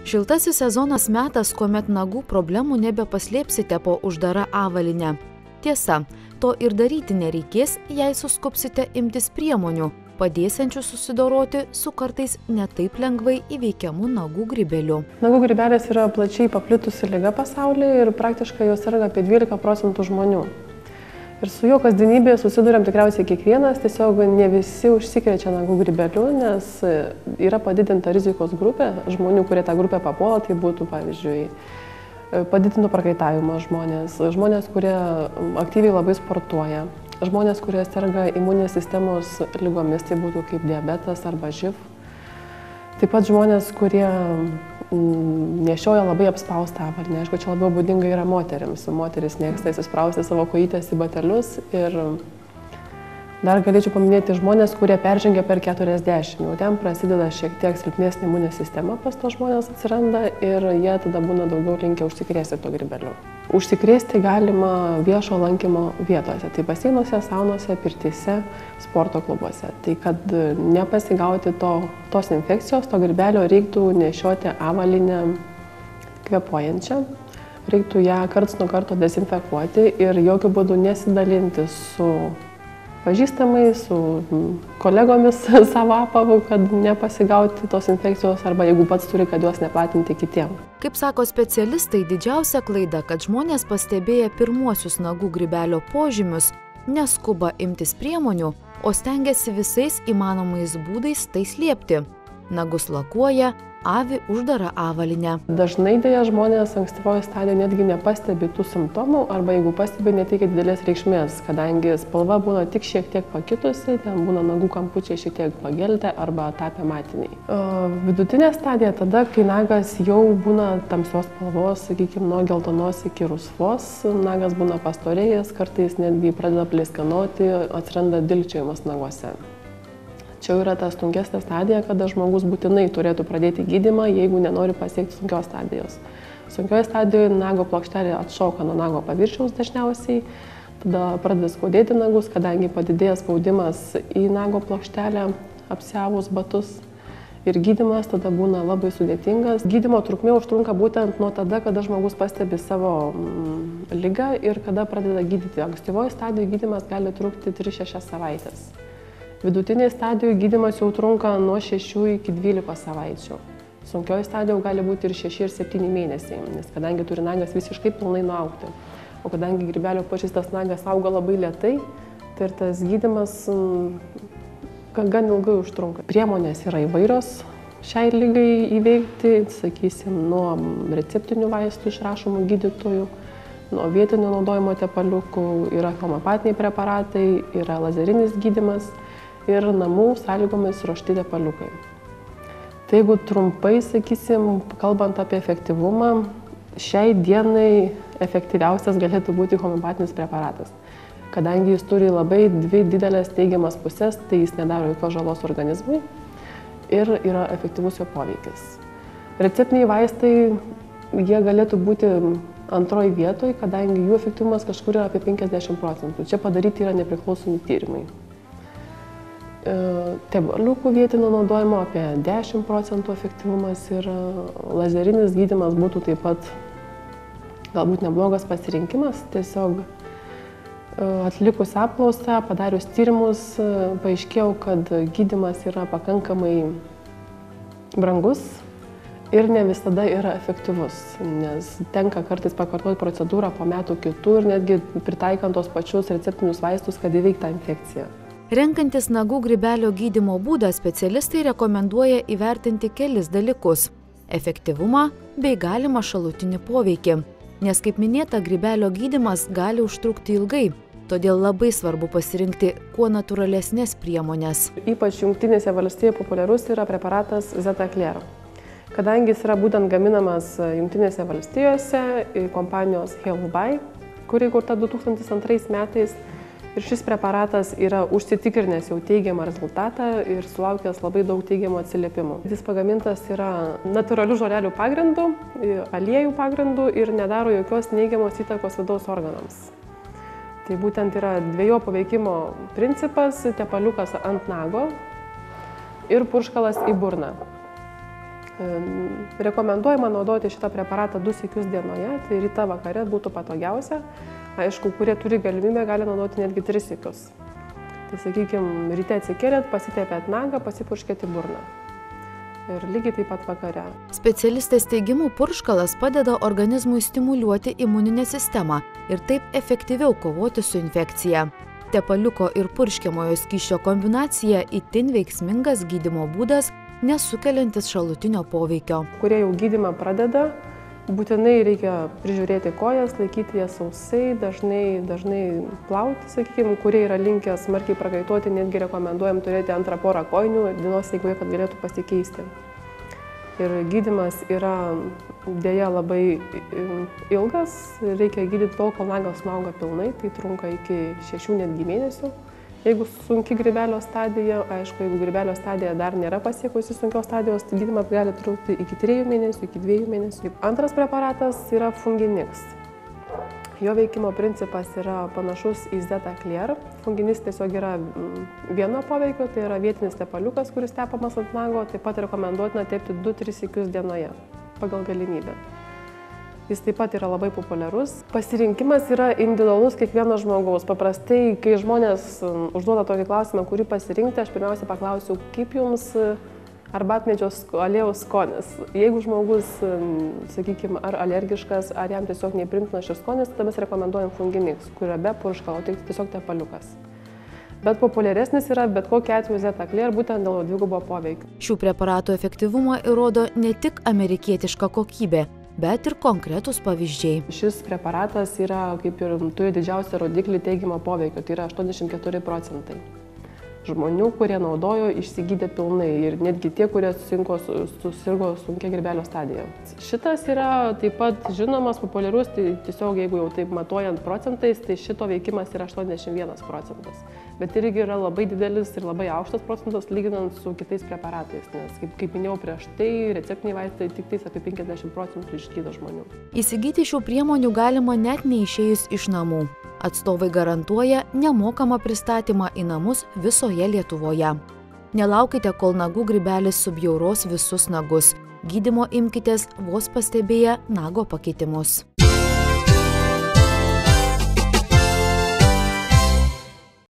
Šiltasis sezonas metas, kuomet nagų problemų nebepaslėpsite po uždara avalyne. Tiesa, to ir daryti nereikės, jei suskubsite imtis priemonių, padėsiančių susidoroti su kartais netaip lengvai įveikiamu nagų grybeliu. Nagų grybelis yra plačiai paplitusi liga pasaulyje ir praktiškai jos serga apie 12% žmonių. Ir su juo kasdienybėje susiduriam tikriausiai kiekvienas, tiesiog ne visi užsikrečia nagų grybeliu, nes yra padidinta rizikos grupė žmonių, kurie tą grupę papuola, tai būtų pavyzdžiui padidinto prakaitavimo žmonės, kurie aktyviai labai sportuoja, žmonės, kurie serga imuninės sistemos lygomis, tai būtų kaip diabetas arba živ. Taip pat žmonės, kurie nešioja labai apspaustą avalynę. Aišku, čia labiau būdinga yra moterims. Moteris mėgsta įsisprausti savo kojytes į batelius ir dar galėčiau paminėti žmonės, kurie peržengia per 40. Jau ten prasideda šiek tiek silpnesnė imuninė sistema pas tos žmonės atsiranda ir jie tada būna daugiau linkę užsikrėsti to grybeliu. Užsikrėsti galima viešo lankymo vietose, tai baseinuose, saunose, pirtyse, sporto klubuose. Tai kad nepasigauti tos infekcijos, to grybelio reiktų nešioti avalynę kvėpuojančią, reiktų ją karts nuo karto dezinfekuoti ir jokių būdų nesidalinti su pažįstamai, su kolegomis savo apavu, kad nepasigauti tos infekcijos arba jeigu pats turi, kad juos neplatinti kitiems. Kaip sako specialistai, didžiausia klaida, kad žmonės pastebėję pirmuosius nagų grybelio požymius, neskuba imtis priemonių, o stengiasi visais įmanomais būdais tai slėpti. Nagus lakuoja, avi uždara avalyne. Dažnai dėja žmonės ankstyvoje stadijoje netgi nepastebi tų simptomų arba jeigu pastebi, neteikia didelės reikšmės, kadangi spalva būna tik šiek tiek pakitusi, ten būna nagų kampučiai šiek tiek pageltę arba tapę matiniai. Vidutinė stadija tada, kai nagas jau būna tamsios spalvos, sakykime, nuo geltonos iki rusvos, nagas būna pastorėjęs, kartais netgi pradeda plėskanoti, atsiranda dilgčiojimas naguose. Čia yra ta sunkesnė stadija, kada žmogus būtinai turėtų pradėti gydymą, jeigu nenori pasiekti sunkios stadijos. Sunkioje stadijoje nago plokštelė atšoka nuo nago paviršiaus dažniausiai, tada pradeda skaudėti nagus, kadangi padidėja spaudimas į nago plokštelę, apsiavus batus. Ir gydymas tada būna labai sudėtingas. Gydymo trukmė užtrunka būtent nuo tada, kada žmogus pastebi savo ligą ir kada pradeda gydyti. Ankstyvoje stadijoje gydymas gali trukti 3-6 savaitės. Vidutinėje stadijoje gydymas jau trunka nuo 6 iki 12 savaičių. Sunkioje stadijoje gali būti ir 6 ir 7 mėnesiai, nes kadangi turi nagas visiškai pilnai nuaugti. O kadangi grybelio pažeistas nagas auga labai lėtai, tai ir tas gydymas gan ilgai užtrunka. Priemonės yra įvairios šiai ligai įveikti, sakysim, nuo receptinių vaistų išrašomų gydytojų, nuo vietinio naudojimo tepaliukų, yra homeopatiniai preparatai, yra lazerinis gydymas ir namų sąlygomis ruošti tepaliukai. Tai jeigu trumpai, sakysim, kalbant apie efektyvumą, šiai dienai efektyviausias galėtų būti homeopatinis preparatas. Kadangi jis turi labai dvi didelės teigiamas pusės, tai jis nedaro jokios žalos organizmui ir yra efektyvus jo poveikis. Receptiniai vaistai, jie galėtų būti antroji vietoje, kadangi jų efektyvumas kažkur yra apie 50%. Čia padaryti yra nepriklausomi tyrimai. Tepaliukų vietinio naudojimo apie 10% efektyvumas ir lazerinis gydymas būtų taip pat galbūt neblogas pasirinkimas. Tiesiog atlikus apklausą, padarius tyrimus, paaiškėjo, kad gydymas yra pakankamai brangus ir ne visada yra efektyvus, nes tenka kartais pakartoti procedūrą po metų kitų ir netgi pritaikant tos pačius receptinius vaistus, kad įveiktų tą infekciją. Renkantis nagų grybelio gydymo būdą, specialistai rekomenduoja įvertinti kelis dalykus – efektyvumą bei galimą šalutinį poveikį. Nes, kaip minėta, grybelio gydymas gali užtrukti ilgai, todėl labai svarbu pasirinkti kuo natūralesnės priemonės. Ypač Jungtinėse valstijose populiarus yra preparatas Zetacler. Kadangi jis yra būtent gaminamas Jungtinėse valstijose kompanijos Healthbuy, kuri įkurta 2002 metais, ir šis preparatas yra užsitikrinęs jau teigiamą rezultatą ir sulaukęs labai daug teigiamų atsiliepimų. Jis pagamintas yra natūralių žolelių pagrindų, aliejų pagrindų ir nedaro jokios neigiamos įtakos vidaus organams. Tai būtent yra dvejopo veikimo principas – tepaliukas ant nago ir purškalas į burną. Rekomenduojama naudoti šitą preparatą 2 sykius dienoje, tai ryte vakare būtų patogiausia. Aišku, kurie turi galimybę, gali naudoti netgi 3 sykius. Tai sakykime, ryte atsikėlėt, pasitepėt nagą, pasipurškėt į burną. Ir lygiai taip pat vakare. Specialistės teigimu, purškalas padeda organizmui stimuliuoti imuninę sistemą ir taip efektyviau kovoti su infekcija. Tepaliuko ir purškiamojo skysčio kombinacija itin veiksmingas gydymo būdas, nesukeliantis šalutinio poveikio. Kurie jau gydymą pradeda, būtinai reikia prižiūrėti kojas, laikyti jas sausai, dažnai plauti, sakykime, kurie yra linkę smarkiai prakaituoti, netgi rekomenduojam turėti antrą porą kojinių dienos eigoje, kad galėtų pasikeisti. Ir gydymas yra dėja labai ilgas, reikia gydyti tol, kol nagas suauga pilnai, tai trunka iki 6 netgi mėnesių. Jeigu sunki grybelio stadija, aišku, jeigu grybelio stadija dar nėra pasiekusi sunkios stadijos, tai gydymas gali trukti iki 3 mėnesių, iki 2 mėnesių. Antras preparatas yra Funginix. Jo veikimo principas yra panašus į Zetaclear. Funginix tiesiog yra vieno poveikio, tai yra vietinis tepaliukas, kuris tepamas ant nago, taip pat rekomenduotina tepti 2-3 sykius dienoje pagal galimybę. Jis taip pat yra labai populiarus. Pasirinkimas yra individualus kiekvieno žmogaus. Paprastai, kai žmonės užduoda tokį klausimą, kurį pasirinkti, aš pirmiausia paklausiu, kaip jums arbatmedžio aliejaus skonis. Jeigu žmogus, sakykime, ar alergiškas, ar jam tiesiog nepriimtinas šis skonis, tada mes rekomenduojam Funginix, kurio be purškalo, tai tiesiog tepaliukas. Bet populiaresnis yra bet kokiu atveju Zetaclear būtent dėl dvigubo poveikio. Šių preparatų efektyvumą įrodo ne tik amerikietiška kokybė, bet ir konkretūs pavyzdžiai. Šis preparatas yra, kaip ir turi didžiausią rodiklį teigiamo poveikio, tai yra 84%. Žmonių, kurie naudojo, išsigydė pilnai ir netgi tie, kurie susirgo sunkia grybelio stadija. Šitas yra taip pat žinomas, populiarus, tai tiesiog jeigu jau taip matuojant procentais, tai šito veikimas yra 81%. Bet irgi yra labai didelis ir labai aukštas procentas lyginant su kitais preparatais, nes kaip minėjau prieš tai, receptiniai vaistai tik tais apie 50% išgydo žmonių. Įsigyti šių priemonių galima net neišėjus iš namų. Atstovai garantuoja nemokamą pristatymą į namus visoje Lietuvoje. Nelaukite, kol nagų grybelis subjauros visus nagus. Gydymo imkitės vos pastebėję nago pakitimus.